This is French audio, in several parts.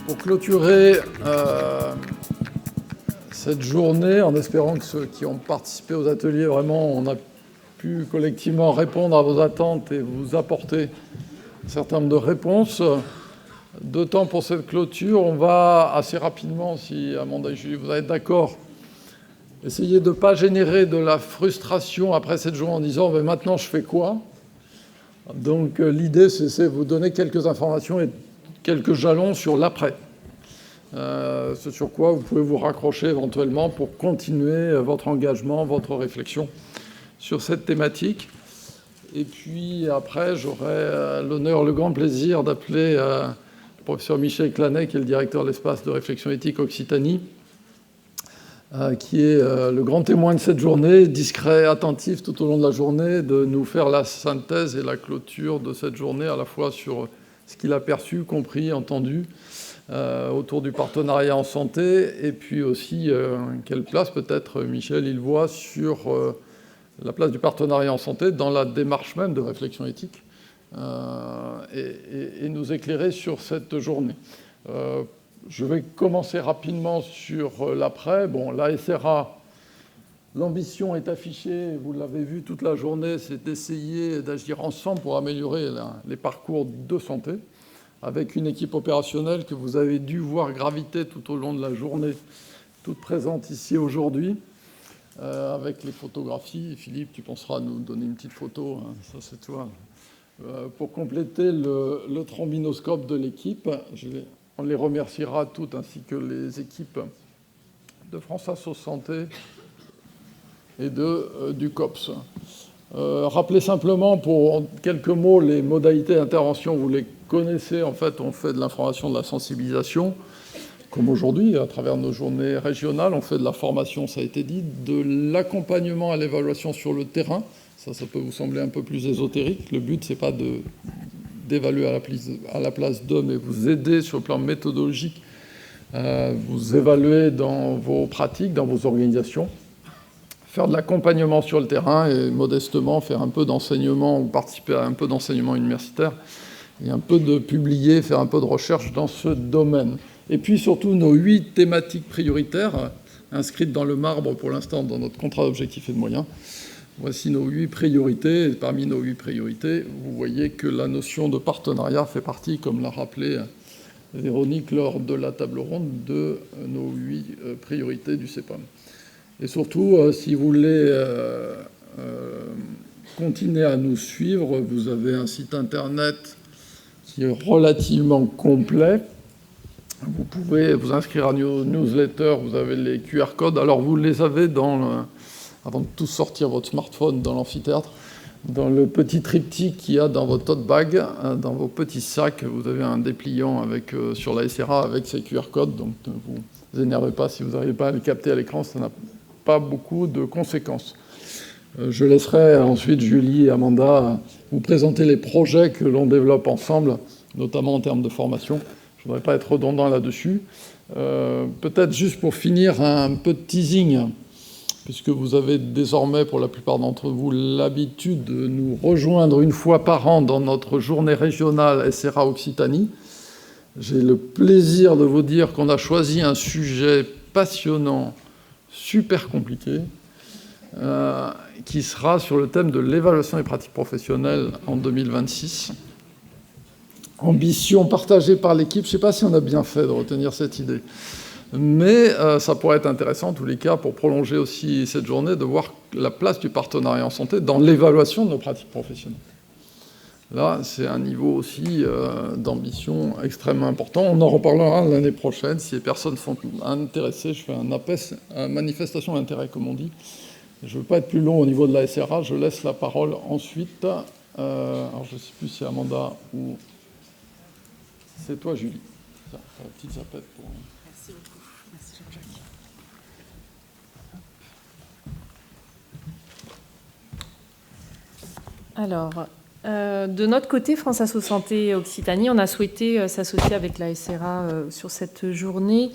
Pour clôturer cette journée, en espérant que ceux qui ont participé aux ateliers, vraiment, on a pu collectivement répondre à vos attentes et vous apporter un certain nombre de réponses. D'autant pour cette clôture, on va assez rapidement, si Amanda et Julie, vous êtes d'accord, essayer de ne pas générer de la frustration après cette journée en disant « maintenant, je fais quoi ?» Donc l'idée, c'est vous donner quelques informations et quelques jalons sur l'après. Ce sur quoi vous pouvez vous raccrocher éventuellement pour continuer votre engagement, votre réflexion sur cette thématique. Et puis après, j'aurai l'honneur, le grand plaisir d'appeler le professeur Michel Clanet, qui est le directeur de l'espace de réflexion éthique Occitanie, qui est le grand témoin de cette journée, discret, attentif tout au long de la journée, de nous faire la synthèse et la clôture de cette journée, à la fois sur ce qu'il a perçu, compris, entendu, autour du partenariat en santé, et puis aussi quelle place peut-être Michel il voit sur la place du partenariat en santé dans la démarche même de réflexion éthique, et nous éclairer sur cette journée. Je vais commencer rapidement sur l'après. Bon, la SRA, l'ambition est affichée, vous l'avez vu toute la journée, c'est d'essayer d'agir ensemble pour améliorer les parcours de santé, avec une équipe opérationnelle que vous avez dû voir graviter tout au long de la journée, toute présente ici aujourd'hui, avec les photographies. Philippe, tu penseras nous donner une petite photo, hein, ça c'est toi, pour compléter le trombinoscope de l'équipe. On les remerciera toutes, ainsi que les équipes de France Asso Santé et du COPS. Rappelez simplement, pour quelques mots, les modalités d'intervention. Vous les connaissez, en fait, on fait de l'information, de la sensibilisation, comme aujourd'hui, à travers nos journées régionales. On fait de la formation, ça a été dit, de l'accompagnement à l'évaluation sur le terrain. Ça peut vous sembler un peu plus ésotérique. Le but, c'est pas d'évaluer à la place d'eux, mais vous aider sur le plan méthodologique, vous évaluer dans vos pratiques, dans vos organisations, faire de l'accompagnement sur le terrain et modestement faire un peu d'enseignement ou participer à un peu d'enseignement universitaire et un peu de publier, faire un peu de recherche dans ce domaine. Et puis surtout nos 8 thématiques prioritaires inscrites dans le marbre pour l'instant dans notre contrat d'objectifs et de moyens. Voici nos 8 priorités. Et parmi nos 8 priorités, vous voyez que la notion de partenariat fait partie, comme l'a rappelé Véronique lors de la table ronde, de nos 8 priorités du CEPAM. Et surtout, si vous voulez continuer à nous suivre, vous avez un site internet qui est relativement complet. Vous pouvez vous inscrire à nos newsletters, vous avez les QR codes. Alors vous les avez avant de tous sortir votre smartphone dans l'amphithéâtre, dans le petit triptyque qu'il y a dans votre tote bag, dans vos petits sacs, vous avez un dépliant sur la SRA avec ces QR codes, donc ne vous énervez pas si vous n'arrivez pas à le capter à l'écran, ça n'a pas beaucoup de conséquences. Je laisserai ensuite Julie et Amanda vous présenter les projets que l'on développe ensemble, notamment en termes de formation. Je ne voudrais pas être redondant là-dessus. Peut-être juste pour finir, un peu de teasing, puisque vous avez désormais, pour la plupart d'entre vous, l'habitude de nous rejoindre une fois par an dans notre journée régionale SRA Occitanie. J'ai le plaisir de vous dire qu'on a choisi un sujet passionnant, super compliqué, qui sera sur le thème de l'évaluation des pratiques professionnelles en 2026. Ambition partagée par l'équipe. Je ne sais pas si on a bien fait de retenir cette idée. Mais ça pourrait être intéressant, en tous les cas, pour prolonger aussi cette journée, de voir la place du partenariat en santé dans l'évaluation de nos pratiques professionnelles. Là, c'est un niveau aussi d'ambition extrêmement important. On en reparlera l'année prochaine. Si les personnes sont intéressées, je fais un appel, une manifestation d'intérêt, comme on dit. Je ne veux pas être plus long au niveau de la SRA. Je laisse la parole ensuite. Alors, je ne sais plus si c'est Amanda ou... C'est toi, Julie. Ça, la petite zapette pour... Merci beaucoup. Merci Jean-Jacques. Alors, de notre côté, France Asso Santé Occitanie, on a souhaité s'associer avec la SRA sur cette journée.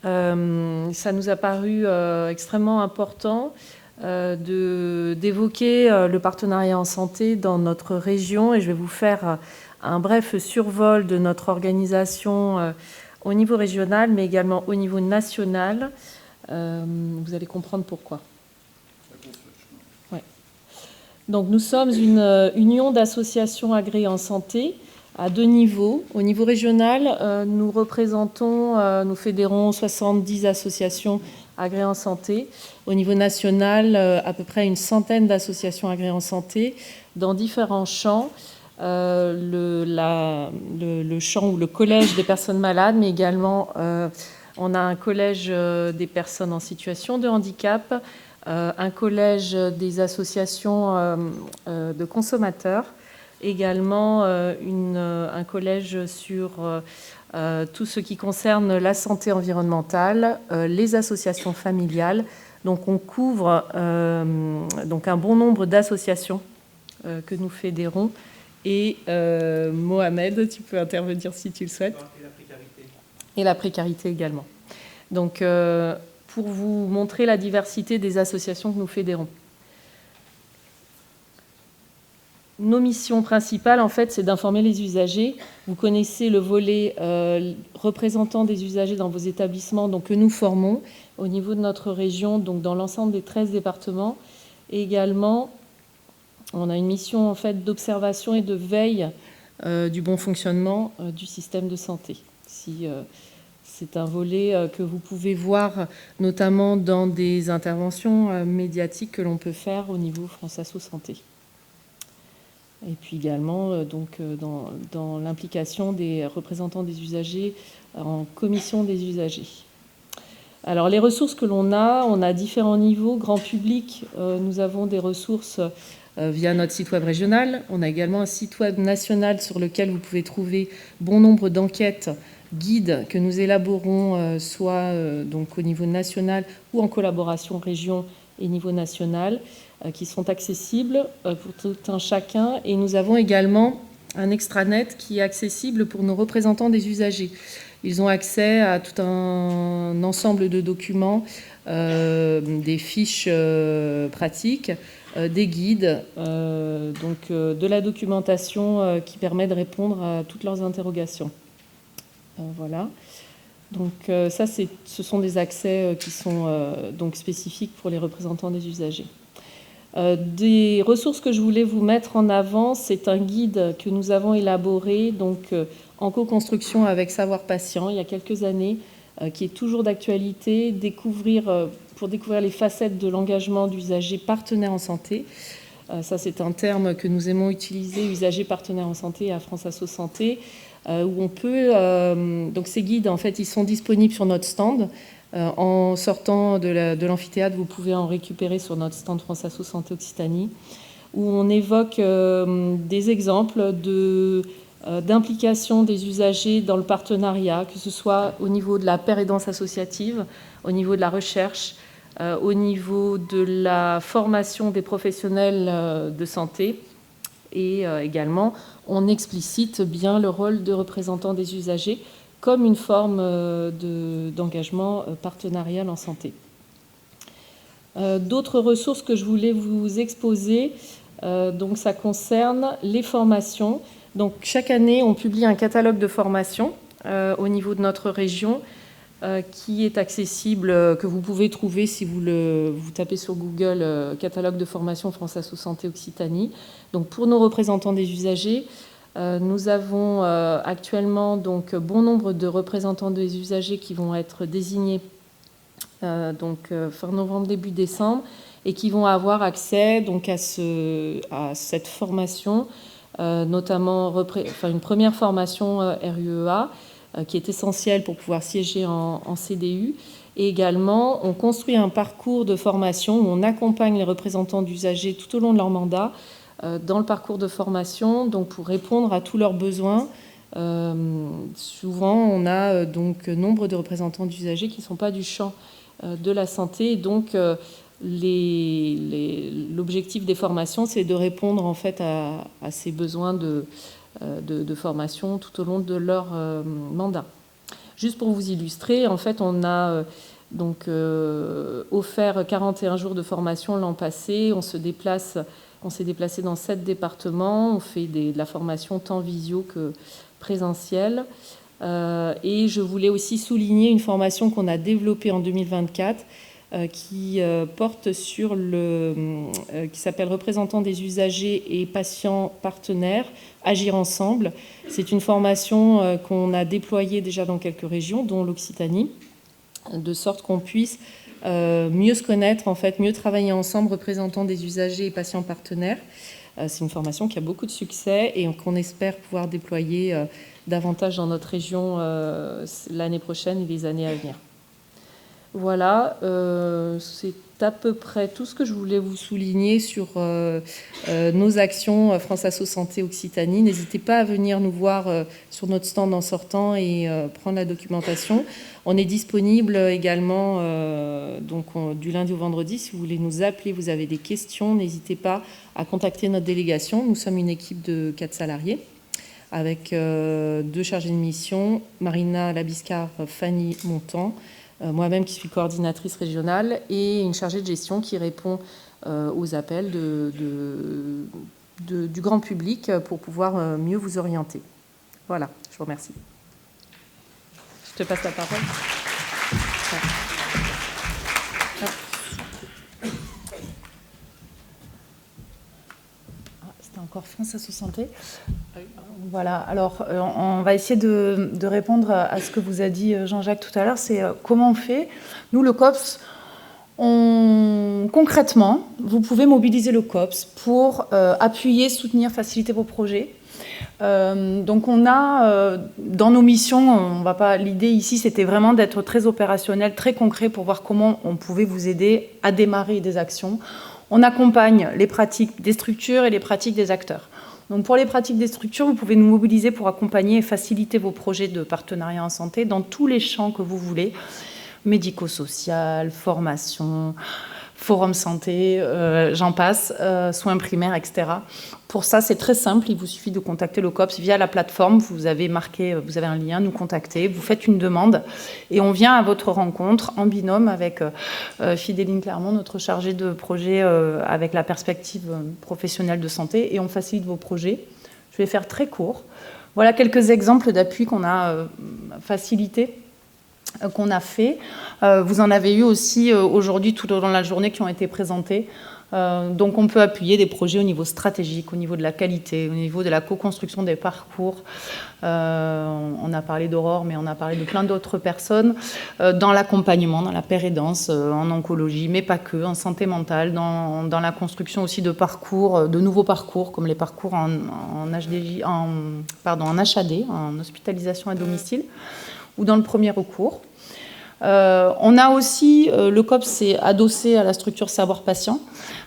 Ça nous a paru extrêmement important d'évoquer le partenariat en santé dans notre région et je vais vous faire un bref survol de notre organisation au niveau régional, mais également au niveau national. Vous allez comprendre pourquoi. Ouais. Donc, nous sommes une union d'associations agréées en santé à 2 niveaux. Au niveau régional, nous fédérons 70 associations agréées en santé. Au niveau national, à peu près une centaine d'associations agréées en santé dans différents champs. Le champ ou le collège des personnes malades, mais également on a un collège des personnes en situation de handicap, un collège des associations de consommateurs, également un collège sur tout ce qui concerne la santé environnementale, les associations familiales. Donc on couvre donc un bon nombre d'associations que nous fédérons. Et Mohamed, tu peux intervenir si tu le souhaites. Et la précarité. Et la précarité également. Donc, pour vous montrer la diversité des associations que nous fédérons. Nos missions principales, en fait, c'est d'informer les usagers. Vous connaissez le volet représentant des usagers dans vos établissements, donc que nous formons au niveau de notre région, donc dans l'ensemble des 13 départements. Et également, on a une mission en fait d'observation et de veille du bon fonctionnement du système de santé. C'est un volet que vous pouvez voir notamment dans des interventions médiatiques que l'on peut faire au niveau France Asso Santé. Et puis également dans l'implication des représentants des usagers en commission des usagers. Alors les ressources que l'on a différents niveaux. Grand public, nous avons des ressources via notre site web régional. On a également un site web national sur lequel vous pouvez trouver bon nombre d'enquêtes, guides que nous élaborons soit donc au niveau national ou en collaboration région et niveau national, qui sont accessibles pour tout un chacun. Et nous avons également un extranet qui est accessible pour nos représentants des usagers. Ils ont accès à tout un ensemble de documents, des fiches pratiques, des guides, de la documentation qui permet de répondre à toutes leurs interrogations. Voilà. Donc ça, ce sont des accès qui sont donc spécifiques pour les représentants des usagers. Des ressources que je voulais vous mettre en avant, c'est un guide que nous avons élaboré en co-construction avec Savoir Patient il y a quelques années, qui est toujours d'actualité, pour découvrir les facettes de l'engagement d'usagers partenaires en santé. Ça, c'est un terme que nous aimons utiliser, usagers partenaires en santé à France Asso Santé, où on peut... donc ces guides, en fait, ils sont disponibles sur notre stand. En sortant de l'amphithéâtre, vous pouvez en récupérer sur notre stand France Asso Santé Occitanie, où on évoque des exemples d'implication des usagers dans le partenariat, que ce soit au niveau de la pérédance associative, au niveau de la recherche, au niveau de la formation des professionnels de santé. Et également, on explicite bien le rôle de représentant des usagers comme une forme d'engagement partenarial en santé. D'autres ressources que je voulais vous exposer, donc ça concerne les formations. Donc chaque année, on publie un catalogue de formations au niveau de notre région qui est accessible, que vous pouvez trouver si vous tapez sur Google catalogue de formation France Asso Santé Occitanie. Donc pour nos représentants des usagers, nous avons actuellement donc bon nombre de représentants des usagers qui vont être désignés fin novembre, début décembre, et qui vont avoir accès donc à cette formation, notamment une première formation RUEA qui est essentielle pour pouvoir siéger en CDU. Et également, on construit un parcours de formation où on accompagne les représentants d'usagers tout au long de leur mandat dans le parcours de formation, donc pour répondre à tous leurs besoins. Souvent, on a donc nombre de représentants d'usagers qui ne sont pas du champ de la santé. Et donc, l'objectif des formations, c'est de répondre en fait à ces besoins de formation tout au long de leur mandat. Juste pour vous illustrer, en fait, on a donc offert 41 jours de formation l'an passé. On s'est déplacé dans 7 départements. On fait de la formation tant visio que présentielle. Et je voulais aussi souligner une formation qu'on a développée en 2024 qui porte sur qui s'appelle Représentants des usagers et patients partenaires, agir ensemble. C'est une formation qu'on a déployée déjà dans quelques régions, dont l'Occitanie, de sorte qu'on puisse mieux se connaître, en fait, mieux travailler ensemble, représentants des usagers et patients partenaires. C'est une formation qui a beaucoup de succès et qu'on espère pouvoir déployer davantage dans notre région l'année prochaine et les années à venir. Voilà, c'est à peu près tout ce que je voulais vous souligner sur nos actions France Asso Santé Occitanie. N'hésitez pas à venir nous voir sur notre stand en sortant et prendre la documentation. On est disponible également du lundi au vendredi. Si vous voulez nous appeler, vous avez des questions, n'hésitez pas à contacter notre délégation. Nous sommes une équipe de 4 salariés avec 2 chargés de mission, Marina Labiscar, Fanny Montant, moi-même qui suis coordinatrice régionale, et une chargée de gestion qui répond aux appels du grand public pour pouvoir mieux vous orienter. Voilà, je vous remercie. Je te passe la parole. C'était encore France Asso Santé. Voilà, alors on va essayer de répondre à ce que vous a dit Jean-Jacques tout à l'heure. C'est comment on fait. Nous, le COPS, concrètement, vous pouvez mobiliser le COPS pour appuyer, soutenir, faciliter vos projets. Donc on a dans nos missions, l'idée ici c'était vraiment d'être très opérationnel, très concret pour voir comment on pouvait vous aider à démarrer des actions. On accompagne les pratiques des structures et les pratiques des acteurs. Donc pour les pratiques des structures, vous pouvez nous mobiliser pour accompagner et faciliter vos projets de partenariat en santé dans tous les champs que vous voulez, médico-social, formation, forum santé, j'en passe, soins primaires, etc. Pour ça, c'est très simple, il vous suffit de contacter le COPS via la plateforme, vous avez un lien, nous contacter, vous faites une demande et on vient à votre rencontre en binôme avec Fidéline Clermont, notre chargée de projet avec la perspective professionnelle de santé, et on facilite vos projets. Je vais faire très court. Voilà quelques exemples d'appui qu'on a facilités, qu'on a fait. Vous en avez eu aussi aujourd'hui tout au long de la journée qui ont été présentés. Donc on peut appuyer des projets au niveau stratégique, au niveau de la qualité, au niveau de la co-construction des parcours. On a parlé d'Aurore, mais on a parlé de plein d'autres personnes dans l'accompagnement, dans la pérédance, en oncologie, mais pas que, en santé mentale, dans la construction aussi de parcours, de nouveaux parcours, comme les parcours en HAD, en hospitalisation à domicile, ou dans le premier recours. On a aussi, le COPS s'est adossé à la structure Savoir Patient.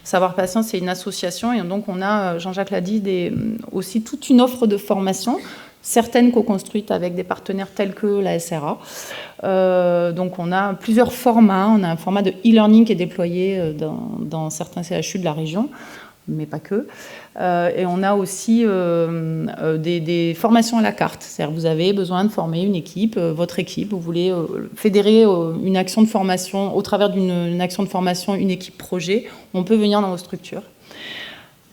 Savoir Patient, c'est une association, et donc on a, Jean-Jacques l'a dit, aussi toute une offre de formation, certaines co-construites avec des partenaires tels que la SRA. Donc on a plusieurs formats. On a un format de e-learning qui est déployé dans certains CHU de la région, mais pas que. Et on a aussi des formations à la carte. C'est-à-dire que vous avez besoin de former une équipe, votre équipe, vous voulez fédérer une action de formation, au travers d'une action de formation, une équipe projet, on peut venir dans vos structures.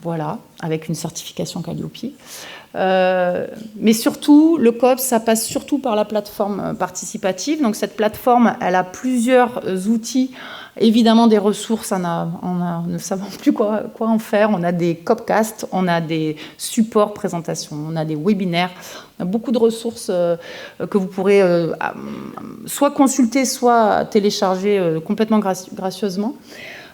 Voilà, avec une certification Calliope. Mais surtout, le COPS, ça passe surtout par la plateforme participative. Donc cette plateforme, elle a plusieurs outils, évidemment des ressources, on ne savons plus quoi en faire. On a des copcasts, on a des supports présentations, on a des webinaires, on a beaucoup de ressources que vous pourrez soit consulter, soit télécharger complètement gracieusement.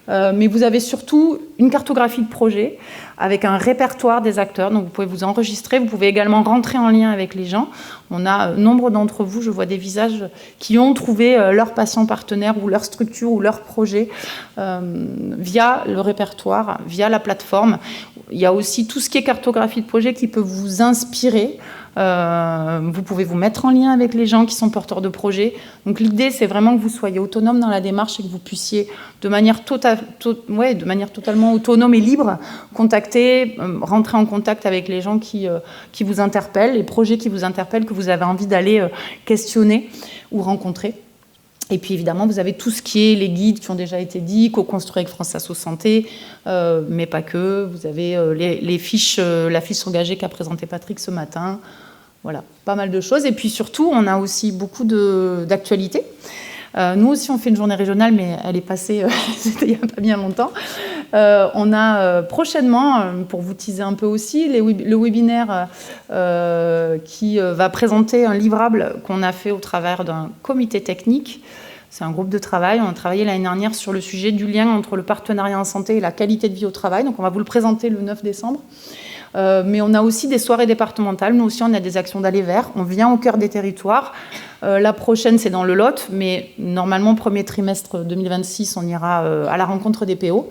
Mais vous avez surtout une cartographie de projet avec un répertoire des acteurs. Donc vous pouvez vous enregistrer, vous pouvez également rentrer en lien avec les gens. On a nombre d'entre vous, je vois des visages qui ont trouvé leur patient partenaire ou leur structure ou leur projet via le répertoire, via la plateforme. Il y a aussi tout ce qui est cartographie de projet qui peut vous inspirer. Vous pouvez vous mettre en lien avec les gens qui sont porteurs de projets. Donc l'idée, c'est vraiment que vous soyez autonome dans la démarche et que vous puissiez, de manière totalement autonome et libre, rentrer en contact avec les gens qui vous interpellent, les projets qui vous interpellent, que vous avez envie d'aller questionner ou rencontrer. Et puis évidemment, vous avez tout ce qui est les guides qui ont déjà été dits, co-construits avec France Asso Santé, mais pas que. Vous avez les fiches, la fiche engagée qu'a présentée Patrick ce matin. Voilà, pas mal de choses. Et puis surtout, on a aussi beaucoup d'actualités. Nous aussi, on fait une journée régionale, mais elle est passée, c'était il n'y a pas bien longtemps. On a prochainement, pour vous teaser un peu aussi, le webinaire qui va présenter un livrable qu'on a fait au travers d'un comité technique. C'est un groupe de travail. On a travaillé l'année dernière sur le sujet du lien entre le partenariat en santé et la qualité de vie au travail. Donc, on va vous le présenter le 9 décembre. Mais on a aussi des soirées départementales. Nous aussi, on a des actions d'aller vers. On vient au cœur des territoires. La prochaine, c'est dans le Lot, mais normalement, premier trimestre 2026, on ira à la rencontre des PO.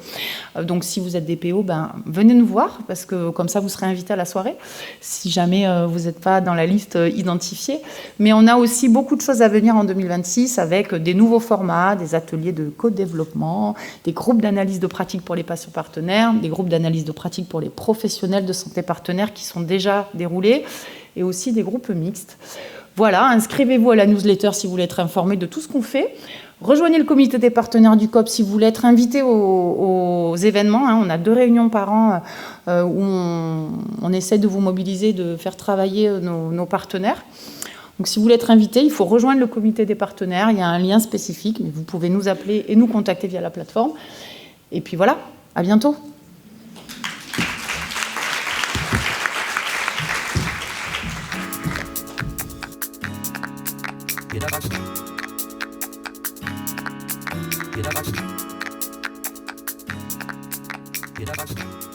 Donc, si vous êtes des PO, venez nous voir, parce que comme ça, vous serez invités à la soirée, si jamais vous n'êtes pas dans la liste identifiée. Mais on a aussi beaucoup de choses à venir en 2026, avec des nouveaux formats, des ateliers de co-développement, des groupes d'analyse de pratique pour les patients partenaires, des groupes d'analyse de pratique pour les professionnels de santé partenaires qui sont déjà déroulés, et aussi des groupes mixtes. Voilà, inscrivez-vous à la newsletter si vous voulez être informé de tout ce qu'on fait. Rejoignez le comité des partenaires du COP si vous voulez être invité aux événements. On a 2 réunions par an où on essaie de vous mobiliser, de faire travailler nos partenaires. Donc si vous voulez être invité, il faut rejoindre le comité des partenaires. Il y a un lien spécifique, mais vous pouvez nous appeler et nous contacter via la plateforme. Et puis voilà, à bientôt. Get up.